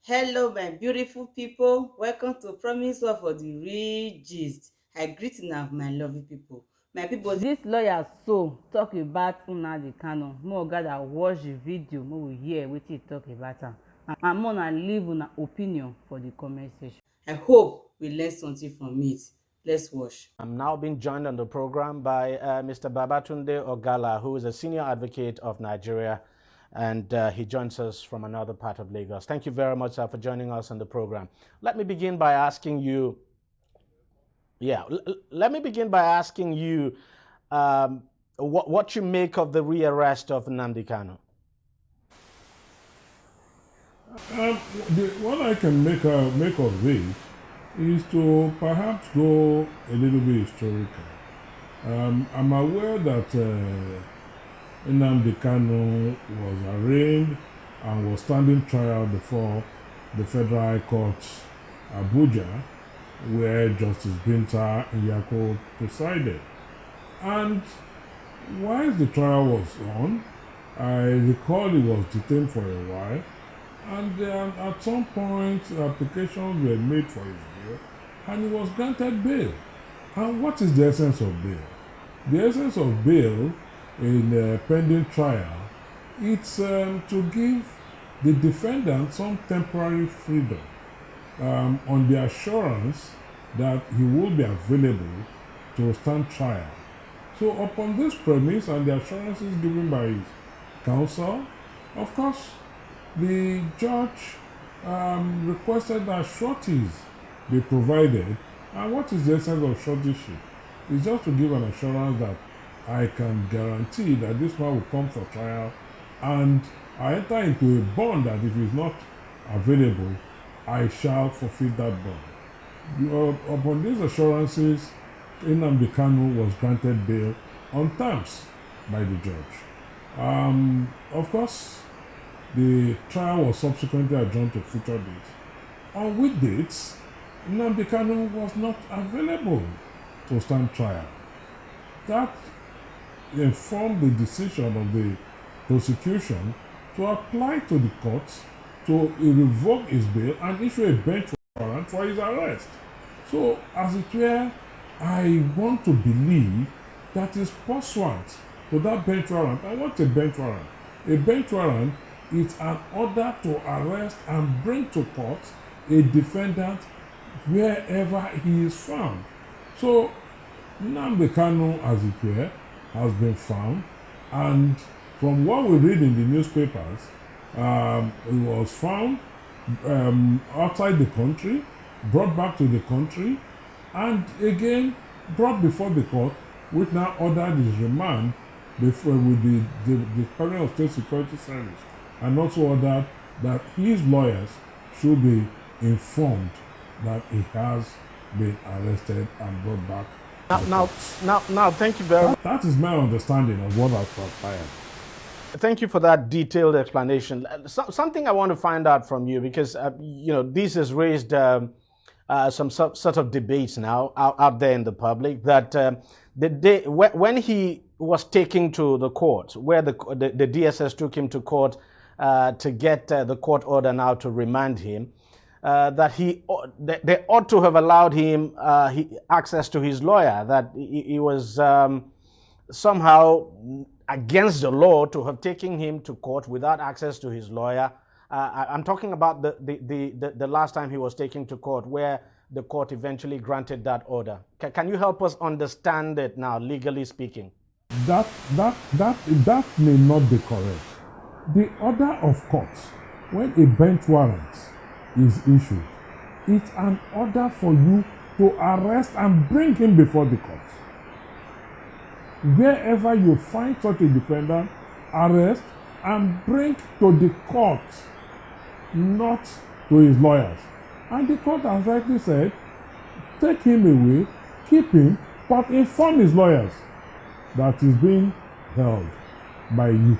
Hello, my beautiful people. Welcome to Promise World for the Real Gist. I greet now my lovely people. My people, This lawyer so talk about Nnamdi Kanu. Make we gather watch the video make we hear wetin he talk about am. And make una leave una opinion for the comment section. I hope we learn something from it. Let's watch. I'm now being joined on the program by Mr. Babatunde Ogala, who is a senior advocate of Nigeria, and he joins us from another part of Lagos. Thank you very much, sir, for joining us on the program. Let me begin by asking you, what you make of the rearrest of Nnamdi Kanu. What I can make of it is to perhaps go a little bit historical. I'm aware that Nnamdi Kanu was arraigned and was standing trial before the Federal High Court, Abuja, where Justice Binta Nyako presided. And while the trial was on, I recall he was detained for a while, and at some point applications were made for his bail, and he was granted bail. And what is the essence of bail? The essence of bail in a pending trial, it's to give the defendant some temporary freedom on the assurance that he will be available to stand trial. So upon this premise and the assurances given by his counsel, of course, the judge requested that sureties be provided. And what is the essence of suretyship? It's just to give an assurance that I can guarantee that this man will come for trial, and I enter into a bond that if he's not available, I shall fulfill that bond. Upon these assurances, Nnamdi Kanu was granted bail on terms by the judge. Of course, the trial was subsequently adjourned to future dates, on which dates Nnamdi Kanu was not available to stand trial. That informed the decision of the prosecution to apply to the courts to revoke his bail and issue a bench warrant for his arrest. So, as it were, I want to believe that is pursuant to that bench warrant. And what's a bench warrant? A bench warrant is an order to arrest and bring to court a defendant wherever he is found. So, Nnamdi Kanu, as it were, has been found, and from what we read in the newspapers, he was found outside the country, brought back to the country, and again brought before the court, which now ordered his remand before with the Department of State Security Service, and also ordered that his lawyers should be informed that he has been arrested and brought back. Now, thank you very much. That is my understanding of what has transpired. Thank you for that detailed explanation. Something I want to find out from you, because this has raised some sort of debates now out there in the public, that the day when he was taken to the court, where the DSS took him to court to get the court order now to remand him, that they ought to have allowed him access to his lawyer, that he was somehow against the law to have taken him to court without access to his lawyer. I'm talking about the last time he was taken to court, where the court eventually granted that order. Can you help us understand it now, legally speaking? That may not be correct. The order of court, when a bench warrant is issued, it's an order for you to arrest and bring him before the court. Wherever you find such a defendant, arrest and bring to the court, not to his lawyers. And the court has rightly said, take him away, keep him, but inform his lawyers that he's being held by you.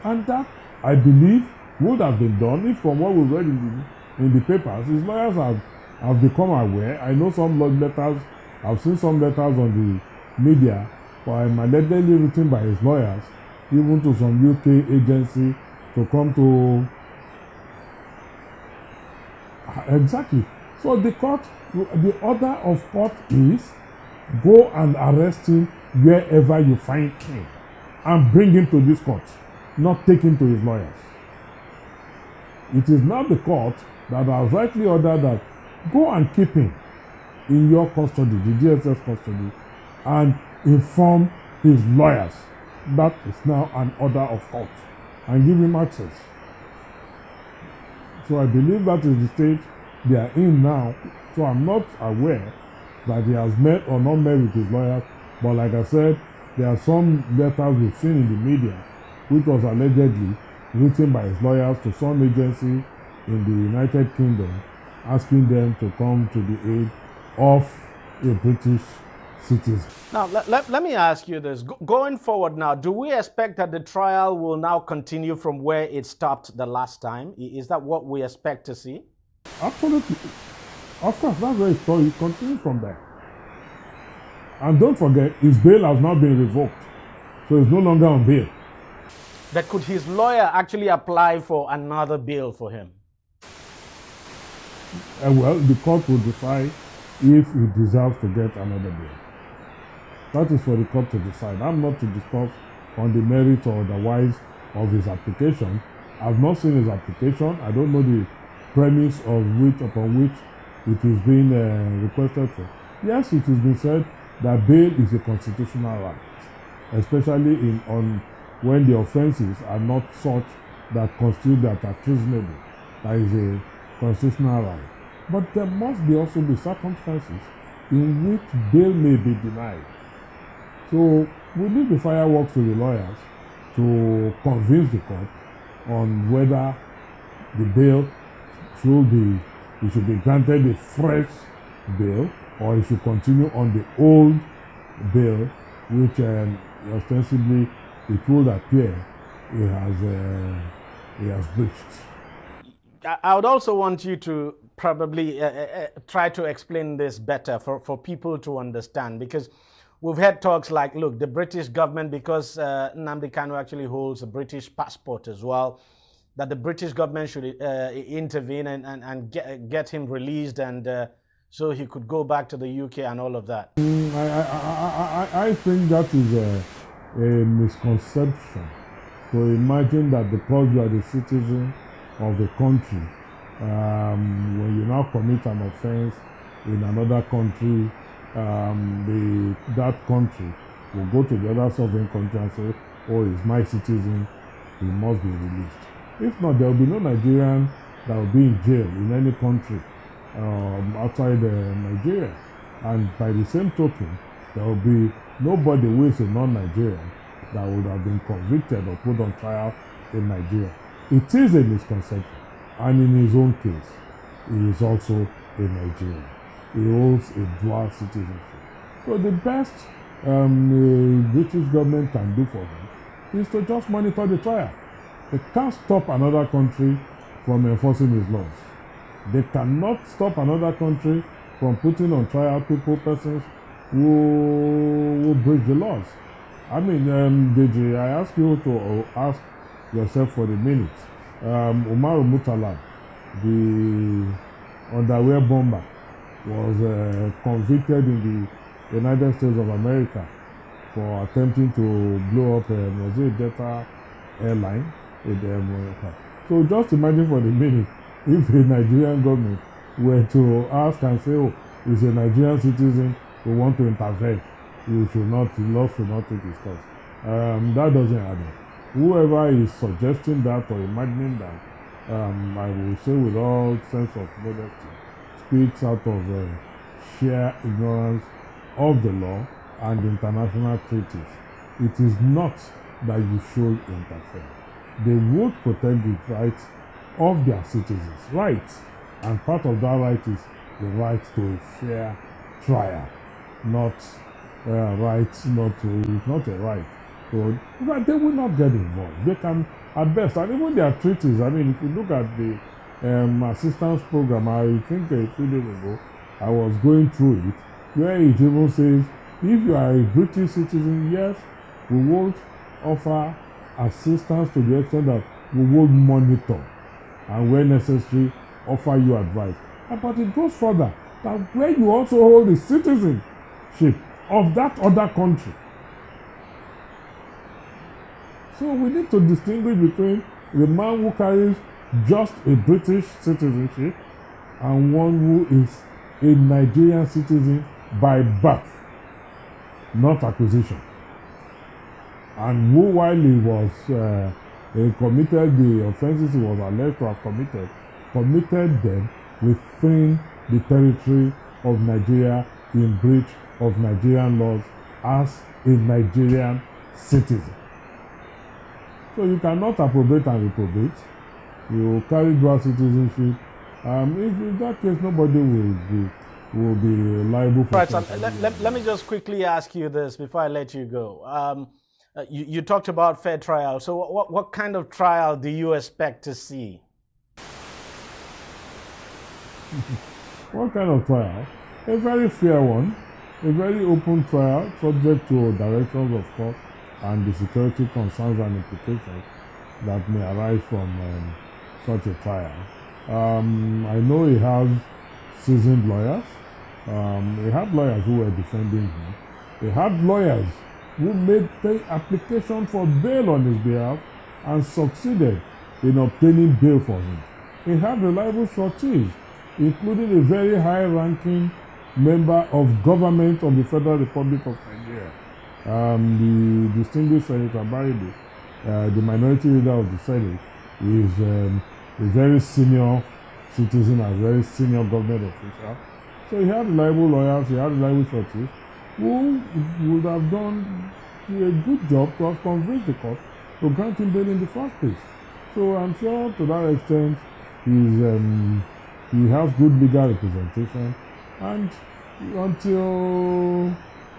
And that, I believe, would have been done if, from what we read in the papers, his lawyers have become aware. I know some letters, I've seen some letters on the media, but I'm allegedly written by his lawyers, even to some UK agency, to come to Exactly. So the order of court is go and arrest him wherever you find him and bring him to this court, not take him to his lawyers. It is now the court that has rightly ordered that go and keep him in your custody, the DSS custody, and inform his lawyers. That is now an order of court, and give him access. So I believe that is the stage they are in now. So I'm not aware that he has met or not met with his lawyers, but like I said, there are some letters we've seen in the media which was allegedly written by his lawyers to some agency in the United Kingdom asking them to come to the aid of a British citizen. Now, let me ask you this. Going forward now, do we expect that the trial will now continue from where it stopped the last time? Is that what we expect to see? Absolutely. Of course, that's where it continues from there. And don't forget, his bail has not been revoked. So he's no longer on bail. That could his lawyer actually apply for another bail for him? Well, the court will decide if he deserves to get another bail. That is for the court to decide. I'm not to discuss on the merit or otherwise of his application. I've not seen his application. I don't know the premise upon which it is being requested for. Yes, it has been said that bail is a constitutional right, especially when the offences are not such that constitute that are treasonable. That is a constitutional right. But there must also be circumstances in which bail may be denied. So we leave the fireworks to the lawyers to convince the court on whether the bail should be granted a fresh bail, or it should continue on the old bail, which ostensibly it would appear he has breached. I would also want you to probably try to explain this better for people to understand, because we've had talks like, look, the British government, because Nnamdi Kanu actually holds a British passport as well, that the British government should intervene and get him released, and so he could go back to the UK and all of that. I think that is a misconception to imagine that because you are the citizen of a country, when you now commit an offense in another country, that country will go to the other sovereign country and say, oh, he's my citizen, he must be released. If not, there will be no Nigerian that will be in jail in any country outside Nigeria. And by the same token, there will be nobody who is a non-Nigerian that would have been convicted or put on trial in Nigeria. It is a misconception. And in his own case, he is also a Nigerian. He holds a dual citizenship. So the best the British government can do for him is to just monitor the trial. They can't stop another country from enforcing his laws. They cannot stop another country from putting on trial persons who break the laws. I mean, DJ, I ask you to ask yourself for the minute. Umaru Murtala, the underwear bomber, was convicted in the United States of America for attempting to blow up a Delta airline. So just imagine for the minute if the Nigerian government were to ask and say, oh, it's a Nigerian citizen who want to intervene, the law should not take its course. That doesn't add up. Whoever is suggesting that or imagining that, I will say with all sense of modesty, speaks out of sheer ignorance of the law and international treaties. It is not that you should interfere. They would protect the rights of their citizens. Rights. And part of that right is the right to a fair trial. Not rights, it's not a right. So they will not get involved. They can, at best, and even their treaties, I mean, if you look at the assistance program, I think a few days ago, I was going through it, where it even says, if you are a British citizen, yes, we won't offer assistance to the extent that we will monitor, and where necessary, offer you advice. But it goes further, that where you also hold the citizenship of that other country. So we need to distinguish between the man who carries just a British citizenship and one who is a Nigerian citizen by birth, not acquisition. And who, while he was he committed the offenses he was alleged to have committed them within the territory of Nigeria in breach of Nigerian laws as a Nigerian citizen. So you cannot approbate and reprobate. You carry dual citizenship. If in that case, nobody will be liable for. Right. So let me just quickly ask you this before I let you go. You talked about fair trial. So what kind of trial do you expect to see? What kind of trial? A very fair one, a very open trial, subject to directions of court and the security concerns and implications that may arise from such a trial. I know he has seasoned lawyers. He had lawyers who were defending him. He had lawyers who made the application for bail on his behalf and succeeded in obtaining bail for him. He had reliable sureties, including a very high-ranking member of government of the Federal Republic of Nigeria, the distinguished Senator Baridi, the minority leader of the Senate, is a very senior citizen and very senior government official. So he had reliable lawyers, he had reliable sureties, who would have done a good job to have convinced the court to grant him bail in the first place. So I'm sure to that extent he has good legal representation, and until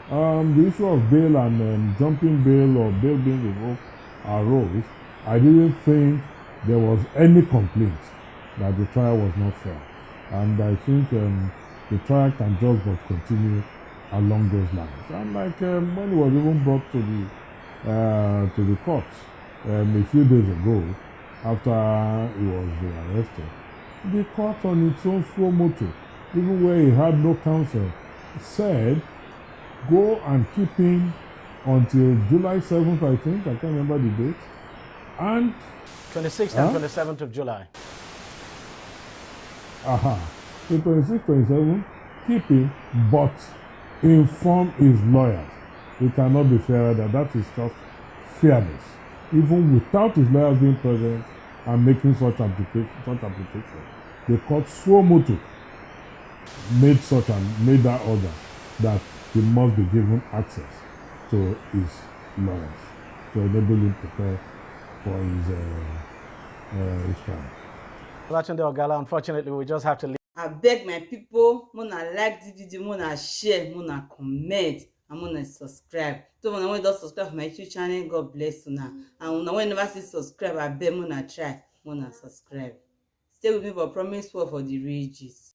the issue of bail and jumping bail or bail being revoked arose, I didn't think there was any complaint that the trial was not fair. And I think the trial can just but continue along those lines. And like when he was even brought to the court a few days ago, after he was arrested, the court on its own suo motu, even where he had no counsel, said go and keep him until July 7th, I think, I can't remember the date, and 26th and 27th of July. So 26, 27, keep him, but inform his lawyers. It cannot be fairer than that. Is just fairness. Even without his lawyers being present and making such application, the court suo motu made that order that he must be given access to his lawyers to enable him to prepare for his trial. Unfortunately, we just have to leave. I beg my people, muna like this video, muna share, muna comment, and muna subscribe. So when I don't subscribe to my YouTube channel, God bless you now. And when I never see subscribe, I beg muna try, muna subscribe. Stay with me for promise word for the real gist.